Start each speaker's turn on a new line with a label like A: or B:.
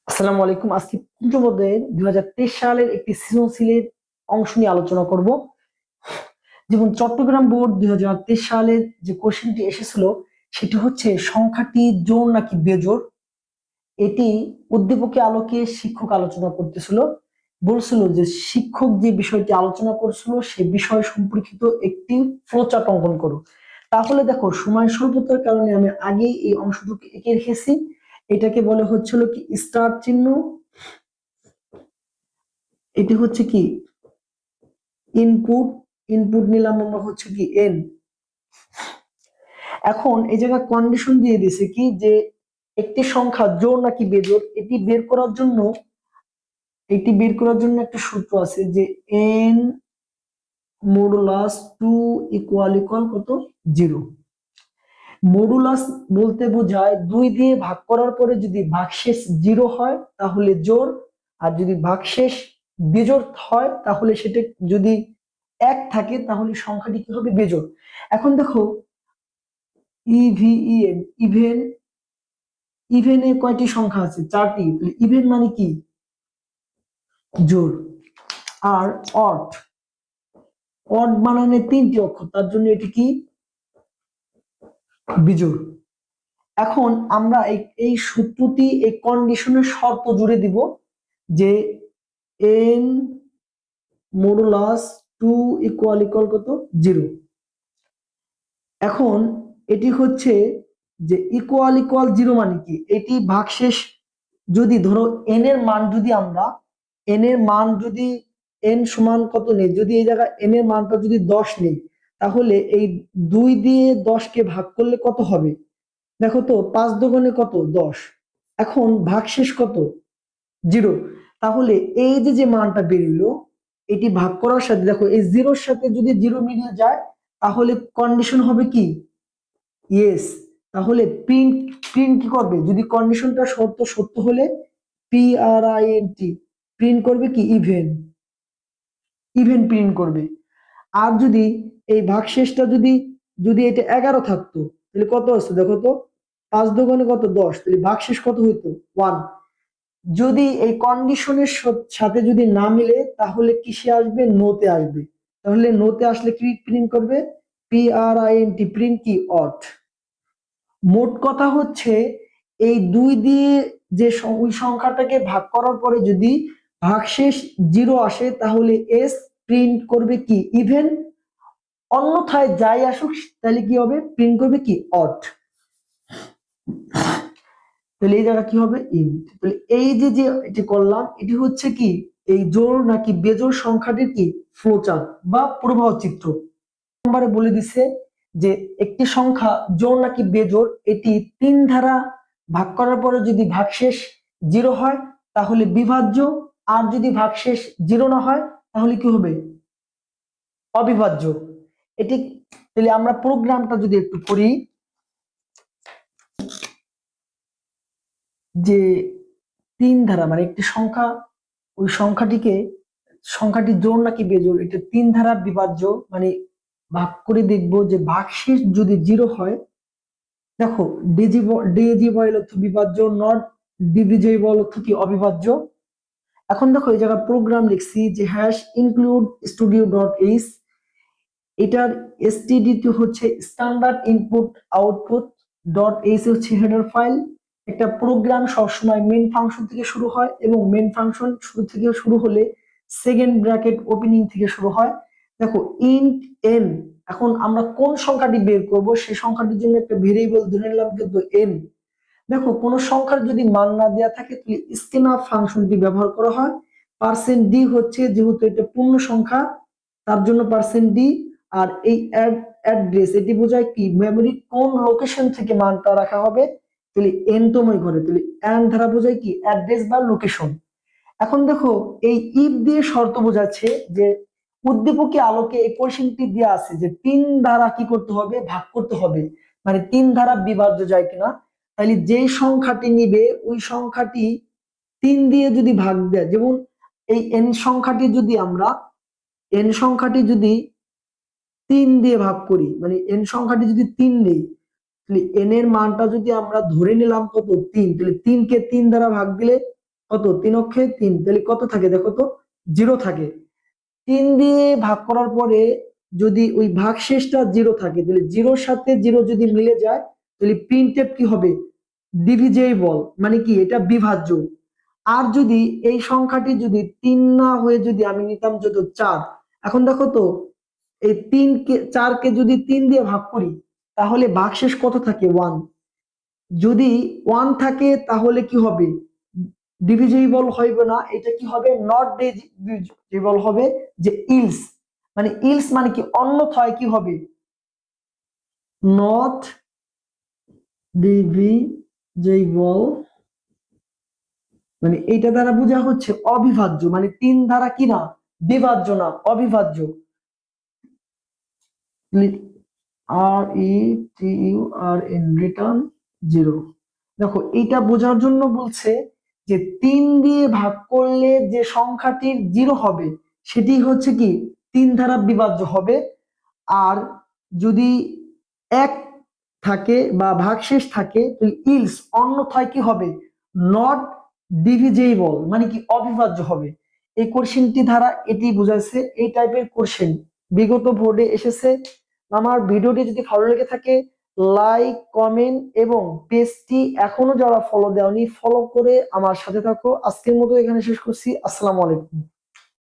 A: আসসালামু আলাইকুম। আজকে পঞ্চমতে 2023 সালের একটি সৃজনশীলের অংশ নিয়ে আলোচনা করব। যেমন চট্টগ্রাম বোর্ড 2023 সালে যে কোশ্চেনটি এসেছিল সেটি হচ্ছে সংখ্যাটি জোড় নাকি বেজোড়। এটি উদ্দীপকের আলোকে শিক্ষক আলোচনা করতেছিল, বলছিল যে শিক্ষক যে বিষয়টি আলোচনা করছিল সে বিষয় সম্পর্কিত একটি ফ্লোচার্ট অঙ্কন করো। তাহলে দেখো, সময় স্বল্পতার কারণে আমি আগেই এই অংশটুকু এঁকে রেখেছি। এটাকে বলে হচ্ছিল কি স্টার চিহ্ন, এটি হচ্ছে কি ইনপুট। ইনপুট নিলাম আমরা হচ্ছে কি এন। এখন এই জায়গায় কন্ডিশন দিয়ে দিছে কি যে একটি সংখ্যা জোড় নাকি বেজোড়। এটি বের করার জন্য একটা সূত্র আছে যে এন মডুলাস 2 ইকুয়াল ইকুয়াল কত, 0। মডুলাস বলতে বোঝায় 2 দিয়ে ভাগ করার পরে যদি ভাগশেষ 0 হয় তাহলে জোড়, আর যদি ভাগশেষ বিজোড় হয় তাহলে সেটা যদি 1 থাকে তাহলে সংখ্যাটি কি হবে, বেজোড়। এখন দেখো ইভিএন, ইভেন, ইভেনে কয়টি সংখ্যা আছে, 4টি। তাহলে ইভেন মানে কি, জোড়। আর অড, অড বানানে 3টি অক্ষর, তার জন্য এটি কি, বিজোড়। এখন আমরা এই সূত্রটি এই কন্ডিশনের শর্ত জুড়ে দিব যে এন মডুলাস 2 ইকুয়াল ইকুয়াল কত, 0। এখন এটি হচ্ছে যে ইকুয়াল ইকুয়াল 0 মানে কি, এটি ভাগশেষ যদি ধরো এন এর মান যদি আমরা এন এর মান যদি এন সমান কত নেই, যদি এই জায়গায় এন এর মানটা যদি 10 নেই তাহলে এই 2 দিয়ে 10 কে ভাগ করলে কত হবে, দেখো তো 5 দুগুণে কত, 10। এখন ভাগশেষ কত, 0। তাহলে এই যে যে মানটা বেরিয়েলো এটি ভাগ করার সাথে দেখো এই 0-র সাথে যদি 0 মিলিয়ে যায় তাহলে কন্ডিশন হবে কি, ইয়েস। তাহলে প্রিন্ট, প্রিন্ট কি করবে, যদি কন্ডিশনটা সত্য সত্য হলে PRINT প্রিন্ট করবে কি, ইভেন, ইভেন প্রিন্ট করবে। আর যদি এই ভাগশেষটা যদি যদি এটা 11 থাকতো তাহলে কত আসতো, দেখো তো 5 দুগুণে কত, 10, তাহলে ভাগশেষ কত হইতো, 1। যদি এই কন্ডিশনের সাথে যদি না মিলে তাহলে কিসে আসবে, নোতে আসবে। তাহলে নোতে আসলে কি প্রিন্ট করবে, PRINT, প্রিন্ট কি, অট। মোট কথা হচ্ছে এই 2 দিয়ে যে ওই সংখ্যাটাকে ভাগ করার পরে যদি ভাগশেষ 0 আসে তাহলে এস প্রিন্ট করবে কি, ইভেন। অন্যথায় যাই আসুক তাহলে কি হবে, প্রিন্ট করবে কি, অট। তাহলে এই জায়গা কি হবে, ইন্ট। তাহলে এই যে যে এটি করলাম এটি হচ্ছে কি এই জোড় নাকি বেজোড় সংখ্যাটির কি ফ্লোচার্ট বা প্রবাহ চিত্র। নম্বরে বলে দিছে যে একটি সংখ্যা জোড় নাকি বেজোড় এটি 3 ধারা ভাগ করার পরে যদি ভাগশেষ 0 হয় তাহলে বিভাজ্য, আর যদি ভাগশেষ 0 না হয় তাহলে কি হবে, অবিভাজ্য। এটি, তাহলে আমরা প্রোগ্রামটা যদি একটু করি, যে 3 ধারা মানে একটি সংখ্যা, ওই সংখ্যাটি জোড় নাকি বেজোড় এটা 3 ধারা বিভাজ্য, মানে ভাগ করে দেখবো যে ভাগশেষ যদি 0 হয়, দেখো ডিজিবল অর্থ বিভাজ্য, নট ডিভিজিবল অর্থ কি, অবিভাজ্য। এখন দেখো এই জায়গায় প্রোগ্রাম লিখছি যে hash include studio dot H, এটার এসটিডি হচ্ছে standard input output dot H হচ্ছে হেডার ফাইল। একটা প্রোগ্রাম সবসময় মেন ফাংশন থেকে শুরু হয় এবং মেন ফাংশন শুরু থেকে শুরু হলে সেকেন্ড ব্র্যাকেট ওপেনিং থেকে শুরু হয়। দেখো ইন্ট এন, এখন আমরা কোন সংখ্যাটি বের করব সেই সংখ্যাটির জন্য একটা ভেরিয়েবল ধরে নিলাম কিন্তু এন। দেখো কোন সংখ্যার যদি মান না দেওয়া থাকে তাহলে স্ক্যানআপ ফাংশনটি ব্যবহার করা হয়। পার্সেন্ট ডি হচ্ছে যেহেতু এটা পূর্ণ সংখ্যা তার জন্য পার্সেন্ট ডি। আর এই অ্যাড্রেস এটি বোঝায় কি, মেমরি কোন লোকেশন থেকে মানটা রাখা হবে, তাহলে এন তময় ঘরে, তাহলে এন ধারা বোঝায় কি, অ্যাড্রেস বা লোকেশন। এখন দেখো এই ইফ দিয়ে শর্ত বোঝাচ্ছে যে উদ্দীপকে আলোকে এই কোশ্চেনটি দেওয়া আছে যে 3 দ্বারা কি করতে হবে, ভাগ করতে হবে, মানে 3 দ্বারা বিভাজ্য যায় কিনা। তাহলে যেই সংখ্যাটি নিবে ওই সংখ্যাটি 3 দিয়ে যদি ভাগ দেয়, যেমন এই এন সংখ্যাটি যদি 3 দিয়ে ভাগ করি, মানে এন সংখ্যাটি যদি 3 নেই তাহলে এন এর মানটা যদি আমরা ধরে নিলাম কত, 3, তাহলে 3 কে 3 দ্বারা ভাগ দিলে কত, 3 অক্ষে 3, তাহলে কত থাকে দেখো তো, 0 থাকে। 3 দিয়ে ভাগ করার পরে যদি ওই ভাগশেষটা 0 থাকে, তাহলে 0-র সাথে 0 যদি মিলে যায়, তাহলে প্রিন্টএফ কি হবে, ডিভিজেবল, মানে কি এটা বিভাজ্য। আর যদি এই সংখ্যাটি যদি 3 না হয়ে যদি আমি নিতাম যত 4, এখন দেখো তো এই 4কে যদি 3 দিয়ে ভাগ করি, তাহলে ভাগশেষ কত থাকে, 1। যদি 1 থাকে তাহলে কি হবে, ডিভিজিবল হইবে না, এটা কি হবে, নট ডিভিজিবল হবে, যে ইলস, মানে ইলস মানে কি অন্যথায় কি হবে, নট ডিভিজিবল, মানে এটা দ্বারা বোঝা হচ্ছে অবিভাজ্য, মানে 3 দ্বারা কি না, বিভাজ্য না, অবিভাজ্য। RETURN, return 0। দেখো এটা বোঝার জন্য বলছে যে 3 দিয়ে ভাগ করলে যে সংখ্যাটির 0 হবে সেটি হচ্ছে কি 3 দ্বারা বিভাজ্য হবে। আর যদি 1 থাকে বা ভাগশেষ থাকে তো ইলস, অন্যথায় কি হবে, নট ডিভিজেবল, মানে কি অবিভাজ্য হবে। এই কোশ্চেনটি দ্বারা এটি বুঝাইছে, এই টাইপের কোশ্চেন বিগত বোর্ডে এসেছে। আমার ভিডিওটি যদি ভালো লেগে থাকে, লাইক, কমেন্ট এবং পেজটি এখনো যারা ফলো দেওনি ফলো করে আমার সাথে থাকো। আজকের মতো এখানে শেষ করছি। আসসালামু আলাইকুম।